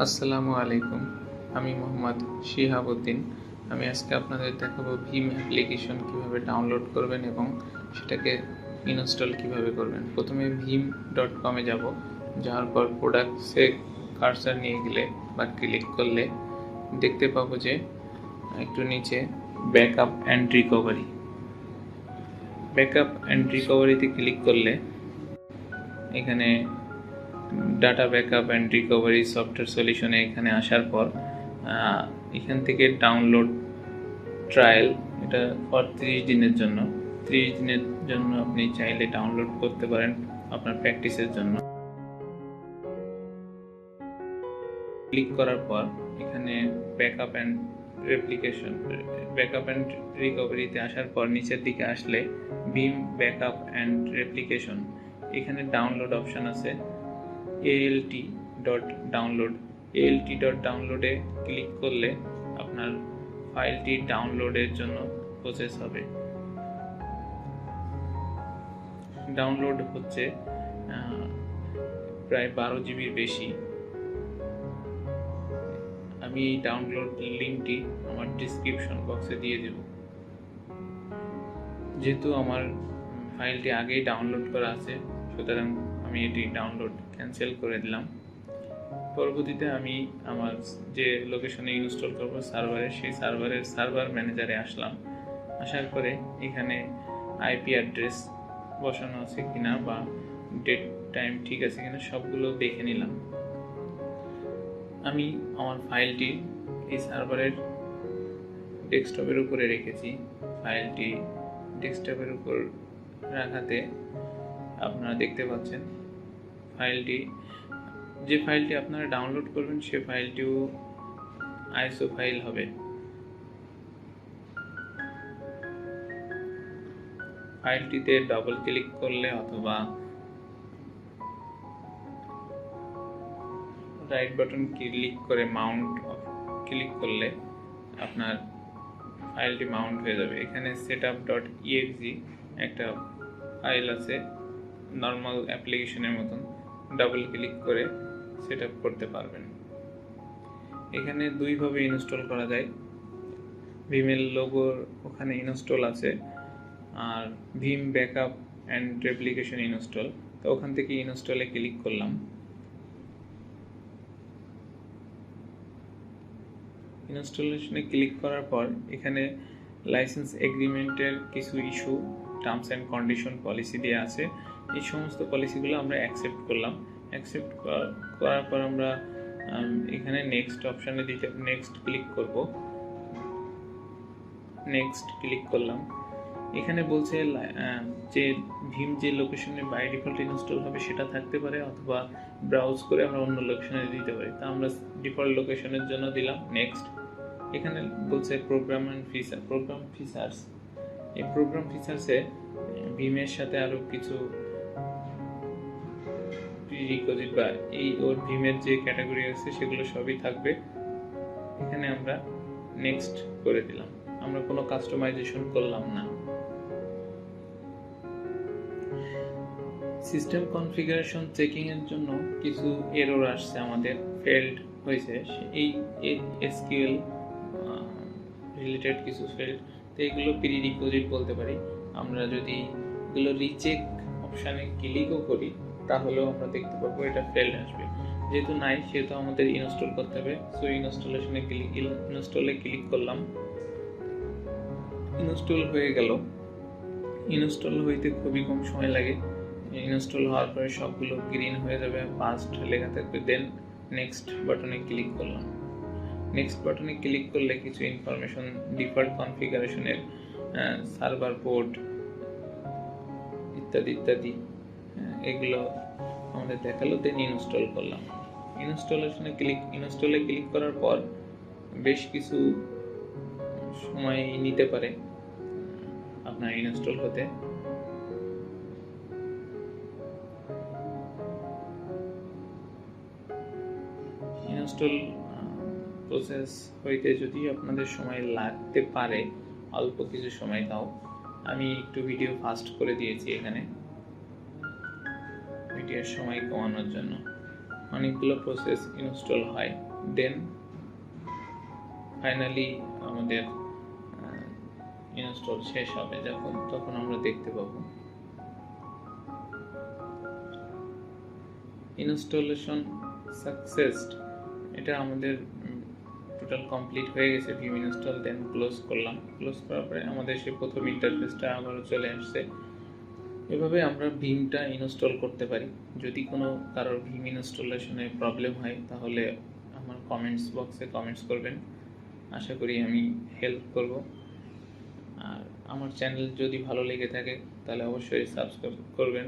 আসসালামু আলাইকুম। আমি মোহাম্মদ শিহাব উদ্দিন। আমি আজকে আপনাদের দেখাবো ভীম অ্যাপ্লিকেশন কিভাবে ডাউনলোড করবেন এবং সেটাকে ইনস্টল কিভাবে করবেন। প্রথমে veeam.com-এ যাব। যাওয়ার পর প্রোডাক্টসে কার্সার নিয়ে গেলে বা ক্লিক করলে দেখতে পাবো যে একটু নিচে backup and recovery. Backup and রিকভারিতে ক্লিক করলে এখানে data backup and recovery software সলিউশনে এখানে আসার পর এখান থেকে ডাউনলোড ট্রায়াল, এটা ফর 30 দিনের জন্য। 30 দিনের জন্য আপনি চাইলে ডাউনলোড করতে পারেন আপনার প্র্যাকটিসের জন্য। ক্লিক করার পর এখানে backup and replication, backup and রিকভারিতে আসার পর নিচের দিকে আসলে ভীম ব্যাকআপ অ্যান্ড রেপ্লিকেশন, এখানে ডাউনলোড অপশান আছে। alt.download-এ ক্লিক করলে আপনার ফাইলটি ডাউনলোডের জন্য প্রসেস হবে। ডাউনলোড হচ্ছে প্রায় 12 জিবির বেশি। আমি এই ডাউনলোড লিঙ্কটি আমার ডিসক্রিপশন বক্সে দিয়ে দেব। যেহেতু আমার ফাইলটি আগেই ডাউনলোড করা আছে, সুতরাং আমি এটি ডাউনলোড ক্যান্সেল করে দিলাম। পরবর্তীতে আমি আমার যে লোকেশনে ইনস্টল করব সার্ভারে, সেই সার্ভার ম্যানেজারে আসলাম। আসার পরে এখানে আইপি অ্যাড্রেস বসানো আছে কিনা বা ডেট টাইম ঠিক আছে কিনা সবগুলো দেখে নিলাম। আমি আমার ফাইলটি এই সার্ভারের ডেস্কটপের উপরে রেখেছি। ফাইলটি ডেস্কটপের উপর রাখাতে আপনারা দেখতে পাচ্ছেন যে ফাইলটি আপনারা ডাউনলোড করবেন সে ফাইলটিও আইএসও ফাইল হবে। ফাইলটিতে ডাবল ক্লিক করলে অথবা রাইট বাটন ক্লিক করে মাউন্ট ক্লিক করলে আপনার ফাইলটি মাউন্ট হয়ে যাবে। এখানে setup.exe একটা ফাইল আছে, নর্মাল অ্যাপ্লিকেশনের মতন। ডাবল ক্লিক করে সেট আপ করতে পারবেন। এখানে দুইভাবে ইনস্টল করা যায়। ভীমের লোগোর ওখানে ইনস্টল আছে, আর Veeam backup and replication install, তো ওখান থেকে ইনস্টলে ক্লিক করলাম। ইনস্টলেশনে ক্লিক করার পর এখানে লাইসেন্স এগ্রিমেন্টের কিছু issue, terms and condition policy দেওয়া আছে। এই সমস্ত পলিসিগুলো আমরা অ্যাকসেপ্ট করলাম। অ্যাকসেপ্ট করার পর আমরা এখানে নেক্সট অপশানে নেক্সট ক্লিক করব। নেক্সট ক্লিক করলাম। এখানে বলছে যে ভীম যে লোকেশনে বাই ডিফল্ট ইনস্টল হবে সেটা থাকতে পারে, অথবা ব্রাউজ করে আমরা অন্য লোকেশনে দিতে পারি। তা আমরা ডিফল্ট লোকেশনের জন্য দিলাম নেক্সট। এখানে বলছে প্রোগ্রাম ফিচার্স। এই প্রোগ্রাম ফিচার্সে ভীমের সাথে আরো কিছু প্রিরিকোজিট বা ওর ভীমের যে ক্যাটাগরি আছে সেগুলো সবই থাকবে। এখানে আমরা নেক্সট করে দিলাম। আমরা কোনো কাস্টমাইজেশন করলাম না। সিস্টেম কনফিগারেশন চেকিং এর জন্য কিছু এরর আসছে, আমাদের ফেল্ড হয়েছে। এই এসকিউএল রিলেটেড কিছু ফেল্ড, তো এগুলো প্রিরিকোজিট বলতে পারি। আমরা যদি এগুলো রিচেক অপশানে ক্লিকও করি তাহলেও আমরা দেখতে পাবো এটা ফেল্ড আসবে। যেহেতু নাই সেহেতু আমাদের ইনস্টল করতে হবে। সো ইনস্টলে ক্লিক করলাম। ইনস্টল হয়ে গেল। ইনস্টল হইতে খুবই কম সময় লাগে। ইনস্টল হওয়ার পরে সবগুলো গ্রিন হয়ে যাবে, পাস্ট লেখা থাকবে। দেন নেক্সট বাটনে ক্লিক করলাম। নেক্সট বাটনে ক্লিক করলে কিছু ইনফরমেশন, ডিফল্ট কনফিগারেশনের সার্ভার পোর্ট ইত্যাদি ইত্যাদি এগুলো আমাদের দেখালো। দেন ইনস্টল করলাম। ইনস্টলে ক্লিক করার পর বেশ কিছু সময় নিতে পারে আপনার ইনস্টল হতে। ইনস্টল প্রসেস হইতে যদি আপনাদের সময় লাগতে পারে, অল্প কিছু সময়, তাও আমি একটু ভিডিও ফাস্ট করে দিয়েছি এখানে ভিডিওর সময় কমানোর জন্য। অনেকগুলো প্রসেস ইনস্টল হয়, দেন ফাইনালি আমাদের ইনস্টল শেষ হবে যখন, তখন আমরা দেখতে পাবো ইনস্টলেশন সাকসেসড। এটা আমাদের টোটাল কমপ্লিট হয়ে গেছে। ভিম ইনস্টল, দেন ক্লোজ করলাম। ক্লোজ করার পরে আমাদের সে প্রথম ইন্টারফেসটা আবারও চলে আসছে। এভাবে আমরা ভিমটা ইনস্টল করতে পারি। যদি কোনো কারোর ভিম ইনস্টলেশনে প্রবলেম হয় তাহলে আমার কমেন্টস বক্সে কমেন্টস করবেন, আশা করি আমি হেল্প করব। আর আমার চ্যানেল যদি ভালো লেগে থাকে তাহলে অবশ্যই সাবস্ক্রাইব করবেন।